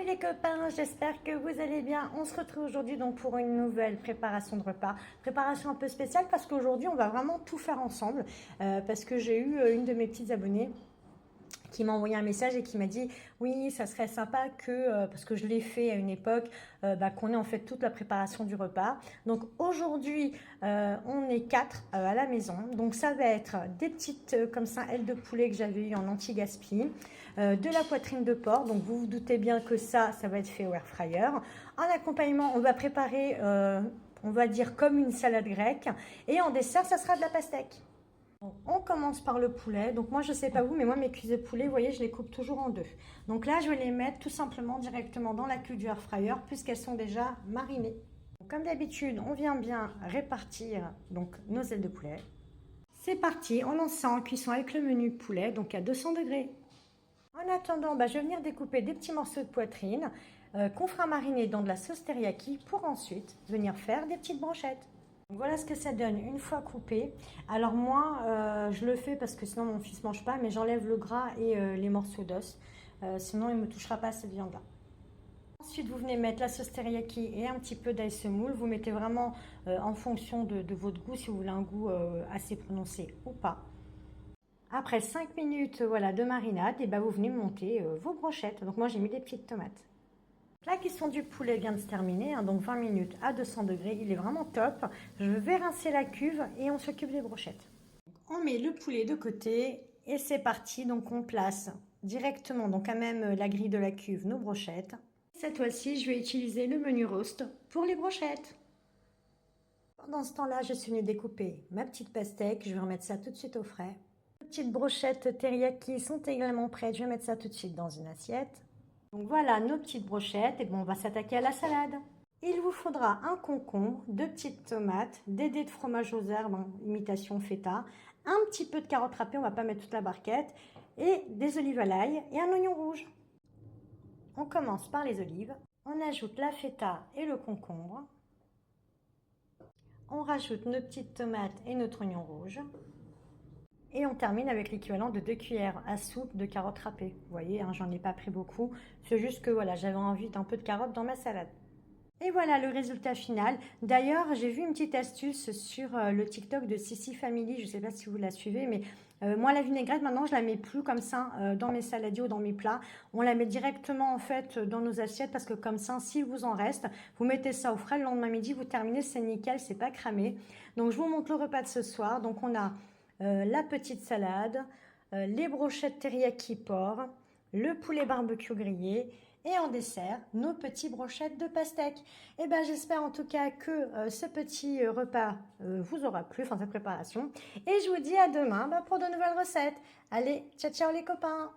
les copains, j'espère que vous allez bien. On se retrouve aujourd'hui donc pour une nouvelle préparation de repas. Préparation un peu spéciale parce qu'aujourd'hui on va vraiment tout faire ensemble. Parce que j'ai eu une de mes petites abonnées qui m'a envoyé un message et qui m'a dit oui, ça serait sympa que, parce que je l'ai fait à une époque, qu'on ait en fait toute la préparation du repas. Donc aujourd'hui, on est 4 à la maison. Donc ça va être des petites comme ça ailes de poulet que j'avais eu en anti-gaspi, de la poitrine de porc. Donc vous vous doutez bien que ça va être fait au air fryer. En accompagnement, on va préparer, on va dire comme une salade grecque. Et en dessert, ça sera de la pastèque. On commence par le poulet. Donc moi, je sais pas vous, mais moi, mes cuisses de poulet, vous voyez, je les coupe toujours en deux. Donc là, je vais les mettre tout simplement directement dans la cuve du air fryer puisqu'elles sont déjà marinées. Donc, comme d'habitude, on vient bien répartir donc nos ailes de poulet. C'est parti, on lance ça en cuisson avec le menu poulet, donc à 200 degrés. En attendant, je vais venir découper des petits morceaux de poitrine qu'on fera mariner dans de la sauce teriyaki pour ensuite venir faire des petites brochettes. Voilà ce que ça donne une fois coupé. Alors moi, je le fais parce que sinon mon fils ne mange pas, mais j'enlève le gras et les morceaux d'os. Sinon, il ne me touchera pas à cette viande-là. Ensuite, vous venez mettre la sauce teriyaki et un petit peu d'ail semoule. Vous mettez vraiment en fonction de votre goût, si vous voulez un goût assez prononcé ou pas. Après 5 minutes voilà, de marinade, et vous venez monter vos brochettes. Donc moi, j'ai mis des petites tomates. La cuisson du poulet vient de se terminer, donc 20 minutes à 200 degrés, il est vraiment top. Je vais rincer la cuve et on s'occupe des brochettes. On met le poulet de côté et c'est parti. Donc on place directement, donc à même la grille de la cuve, nos brochettes. Cette fois-ci, je vais utiliser le menu roast pour les brochettes. Pendant ce temps-là, je suis venue découper ma petite pastèque. Je vais remettre ça tout de suite au frais. Les petites brochettes teriyaki sont également prêtes. Je vais mettre ça tout de suite dans une assiette. Donc voilà nos petites brochettes et on va s'attaquer à la salade. Il vous faudra un concombre, 2 petites tomates, des dés de fromage aux herbes, imitation feta, un petit peu de carottes râpées, on va pas mettre toute la barquette, et des olives à l'ail et un oignon rouge. On commence par les olives, on ajoute la feta et le concombre, on rajoute nos petites tomates et notre oignon rouge. Et on termine avec l'équivalent de 2 cuillères à soupe de carottes râpées. Vous voyez, j'en ai pas pris beaucoup. C'est juste que voilà, j'avais envie d'un peu de carottes dans ma salade. Et voilà le résultat final. D'ailleurs, j'ai vu une petite astuce sur le TikTok de Sissi Family. Je ne sais pas si vous la suivez, mais moi, la vinaigrette, maintenant, je la mets plus comme ça dans mes saladiers ou dans mes plats. On la met directement, en fait, dans nos assiettes parce que comme ça, s'il vous en reste, vous mettez ça au frais le lendemain midi, vous terminez, c'est nickel, c'est pas cramé. Donc, je vous montre le repas de ce soir. Donc, on a la petite salade, les brochettes teriyaki porc, le poulet barbecue grillé et en dessert, nos petits brochettes de pastèque. Et j'espère en tout cas que ce petit repas vous aura plu, enfin cette préparation. Et je vous dis à demain pour de nouvelles recettes. Allez, ciao ciao les copains!